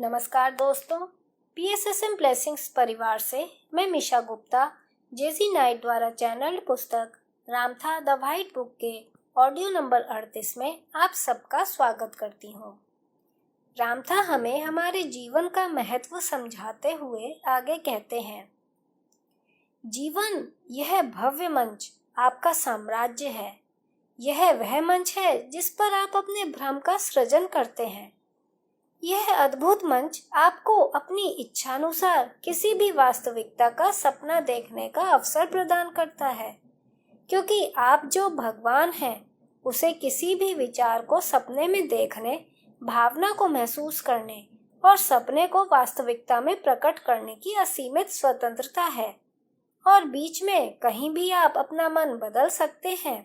नमस्कार दोस्तों, PSSM blessings परिवार से मैं मिशा गुप्ता जेसी नाइट द्वारा चैनल पुस्तक रामथा द व्हाइट बुक के ऑडियो नंबर 38 में आप सबका स्वागत करती हूँ। रामथा हमें हमारे जीवन का महत्व समझाते हुए आगे कहते हैं, जीवन यह भव्य मंच आपका साम्राज्य है। यह वह मंच है जिस पर आप अपने भ्रम का सृजन करते हैं। यह अद्भुत मंच आपको अपनी इच्छानुसार किसी भी वास्तविकता का सपना देखने का अवसर प्रदान करता है, क्योंकि आप जो भगवान हैं उसे किसी भी विचार को सपने में देखने, भावना को महसूस करने और सपने को वास्तविकता में प्रकट करने की असीमित स्वतंत्रता है, और बीच में कहीं भी आप अपना मन बदल सकते हैं।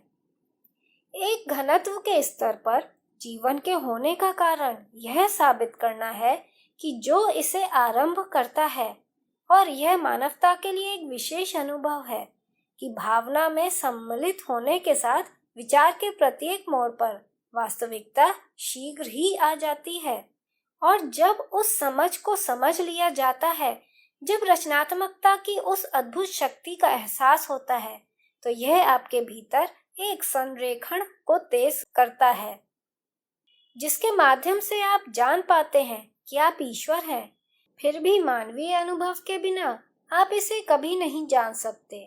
एक घनत्व के स्तर पर जीवन के होने का कारण यह साबित करना है कि जो इसे आरंभ करता है, और यह मानवता के लिए एक विशेष अनुभव है कि भावना में सम्मिलित होने के साथ विचार के प्रत्येक मोड़ पर वास्तविकता शीघ्र ही आ जाती है। और जब उस समझ को समझ लिया जाता है, जब रचनात्मकता की उस अद्भुत शक्ति का एहसास होता है, तो यह आपके भीतर एक संरेखण को तेज करता है, जिसके माध्यम से आप जान पाते हैं कि आप ईश्वर हैं। फिर भी मानवीय अनुभव के बिना आप इसे कभी नहीं जान सकते।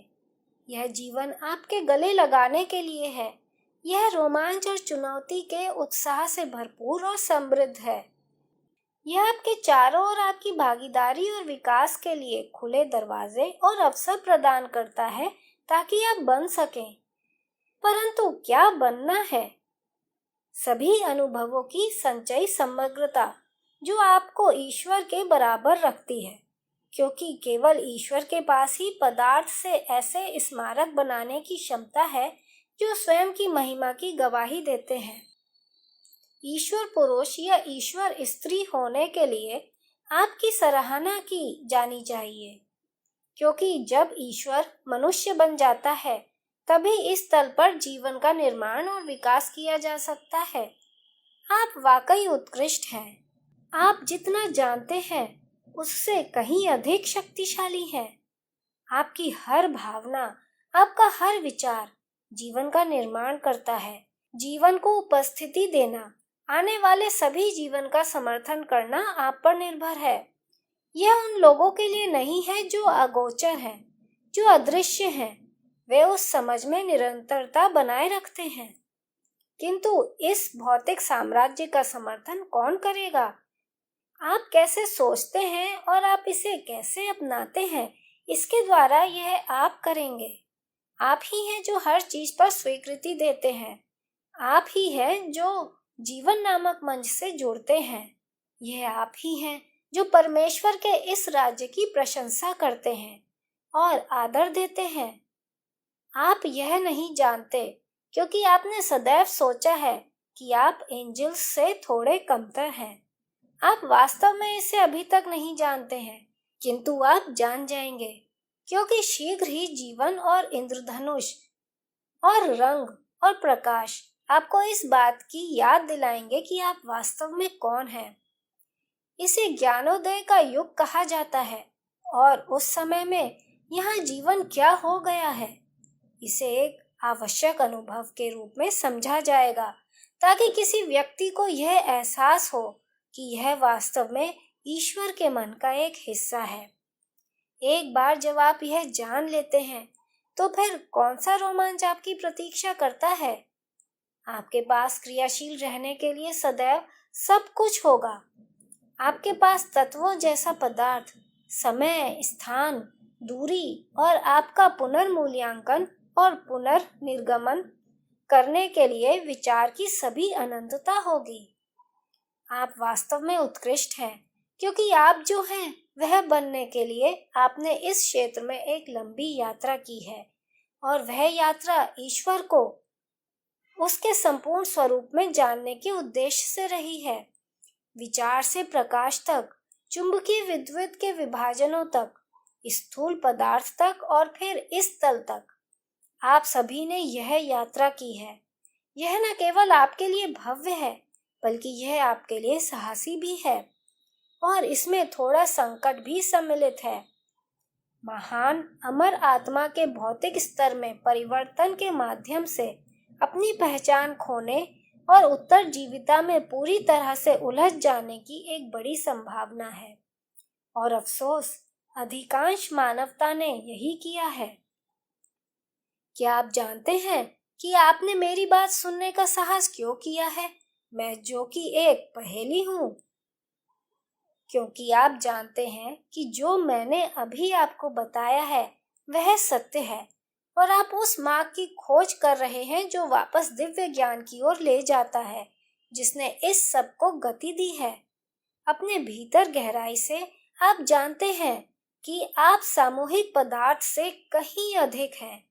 यह जीवन आपके गले लगाने के लिए है। यह रोमांच और चुनौती के उत्साह से भरपूर और समृद्ध है। यह आपके चारों ओर आपकी भागीदारी और विकास के लिए खुले दरवाजे और अवसर प्रदान करता है ताकि आप बन सकें। परंतु क्या बनना है? सभी अनुभवों की संचयी समग्रता जो आपको ईश्वर के बराबर रखती है, क्योंकि केवल ईश्वर के पास ही पदार्थ से ऐसे स्मारक बनाने की क्षमता है जो स्वयं की महिमा की गवाही देते हैं। ईश्वर पुरुष या ईश्वर स्त्री होने के लिए आपकी सराहना की जानी चाहिए, क्योंकि जब ईश्वर मनुष्य बन जाता है तभी इस तल पर जीवन का निर्माण और विकास किया जा सकता है। आप वाकई उत्कृष्ट हैं। आप जितना जानते हैं उससे कहीं अधिक शक्तिशाली हैं। आपकी हर भावना, आपका हर विचार जीवन का निर्माण करता है। जीवन को उपस्थिति देना, आने वाले सभी जीवन का समर्थन करना आप पर निर्भर है। यह उन लोगों के लिए नहीं है जो अगोचर हैं, जो अदृश्य हैं। वे उस समझ में निरंतरता बनाए रखते हैं। किंतु इस भौतिक साम्राज्य का समर्थन कौन करेगा? आप कैसे सोचते हैं और आप इसे कैसे अपनाते हैं, इसके द्वारा यह आप करेंगे। आप ही हैं जो हर चीज पर स्वीकृति देते हैं। आप ही हैं जो जीवन नामक मंच से जुड़ते हैं। यह आप ही हैं जो परमेश्वर के इस राज्य की प्रशंसा करते हैं और आदर देते हैं। आप यह नहीं जानते क्योंकि आपने सदैव सोचा है कि आप एंजल्स से थोड़े कमतर हैं। आप वास्तव में इसे अभी तक नहीं जानते हैं, किंतु आप जान जाएंगे, क्योंकि शीघ्र ही जीवन और इंद्रधनुष और रंग और प्रकाश आपको इस बात की याद दिलाएंगे कि आप वास्तव में कौन हैं। इसे ज्ञानोदय का युग कहा जाता है, और उस समय में यहाँ जीवन क्या हो गया है, इसे एक आवश्यक अनुभव के रूप में समझा जाएगा, ताकि किसी व्यक्ति को यह एहसास हो कि यह वास्तव में ईश्वर के मन का एक हिस्सा है। एक बार जब आप यह जान लेते हैं, तो फिर कौन सा रोमांच आपकी प्रतीक्षा करता है? आपके पास क्रियाशील रहने के लिए सदैव सब कुछ होगा। आपके पास तत्वों जैसा पदार्थ, समय, स्थान, दूरी और आपका पुनर्मूल्यांकन और पुनर्निर्गमन करने के लिए विचार की सभी अनंतता होगी। आप वास्तव में उत्कृष्ट हैं, क्योंकि आप जो हैं वह बनने के लिए आपने इस क्षेत्र में एक लंबी यात्रा की है, और वह यात्रा ईश्वर को उसके संपूर्ण स्वरूप में जानने के उद्देश्य से रही है। विचार से प्रकाश तक, चुंबकीय विद्युत के विभाजनों तक, स्थूल पदार्थ तक और फिर इस तल तक, आप सभी ने यह यात्रा की है। यह न केवल आपके लिए भव्य है, बल्कि यह आपके लिए साहसी भी है। और इसमें थोड़ा संकट भी सम्मिलित है। महान अमर आत्मा के भौतिक स्तर में परिवर्तन के माध्यम से अपनी पहचान खोने और उत्तरजीविता में पूरी तरह से उलझ जाने की एक बड़ी संभावना है, और अफसोस अधिकांश मानवता ने यही किया है। क्या आप जानते हैं कि आपने मेरी बात सुनने का साहस क्यों किया है, मैं जो कि एक पहेली हूँ? क्योंकि आप जानते हैं कि जो मैंने अभी आपको बताया है वह सत्य है, और आप उस मार्ग की खोज कर रहे हैं जो वापस दिव्य ज्ञान की ओर ले जाता है, जिसने इस सब को गति दी है। अपने भीतर गहराई से आप जानते हैं कि आप सामूहिक पदार्थ से कहीं अधिक हैं,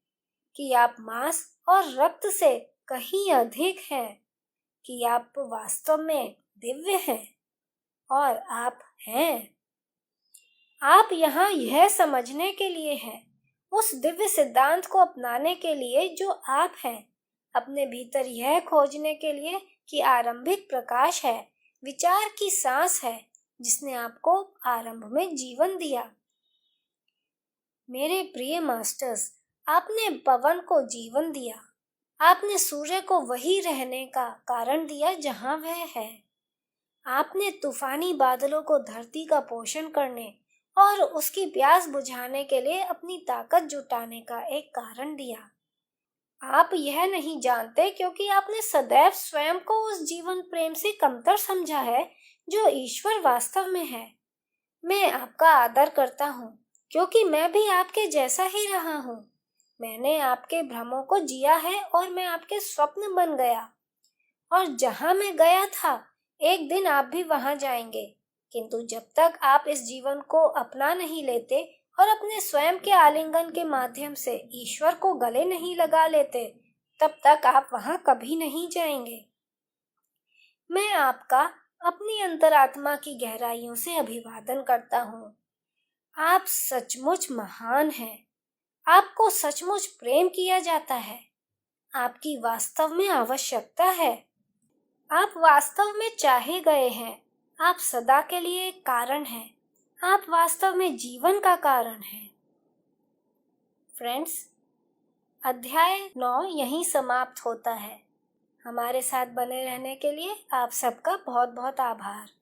कि आप मांस और रक्त से कहीं अधिक हैं, कि आप वास्तव में दिव्य हैं, और आप हैं। आप यहाँ यह समझने के लिए हैं, उस दिव्य सिद्धांत को अपनाने के लिए जो आप हैं, अपने भीतर यह खोजने के लिए कि आरंभिक प्रकाश है, विचार की सांस है जिसने आपको आरंभ में जीवन दिया। मेरे प्रिय मास्टर्स, आपने पवन को जीवन दिया, आपने सूर्य को वही रहने का कारण दिया जहां वह है, आपने तूफानी बादलों को धरती का पोषण करने और उसकी प्यास बुझाने के लिए अपनी ताकत जुटाने का एक कारण दिया। आप यह नहीं जानते क्योंकि आपने सदैव स्वयं को उस जीवन प्रेम से कमतर समझा है जो ईश्वर वास्तव में है। मैं आपका आदर करता हूँ क्योंकि मैं भी आपके जैसा ही रहा हूँ। मैंने आपके भ्रमों को जिया है और मैं आपके स्वप्न बन गया, और जहाँ मैं गया था एक दिन आप भी वहां जाएंगे। किंतु जब तक आप इस जीवन को अपना नहीं लेते और अपने स्वयं के आलिंगन के माध्यम से ईश्वर को गले नहीं लगा लेते, तब तक आप वहां कभी नहीं जाएंगे। मैं आपका अपनी अंतरात्मा की गहराइयों से अभिवादन करता हूँ। आप सचमुच महान हैं। आपको सचमुच प्रेम किया जाता है। आपकी वास्तव में आवश्यकता है। आप वास्तव में चाहे गए हैं। आप सदा के लिए एक कारण हैं। आप वास्तव में जीवन का कारण हैं। फ्रेंड्स, अध्याय 9 यहीं समाप्त होता है। हमारे साथ बने रहने के लिए आप सबका बहुत बहुत आभार।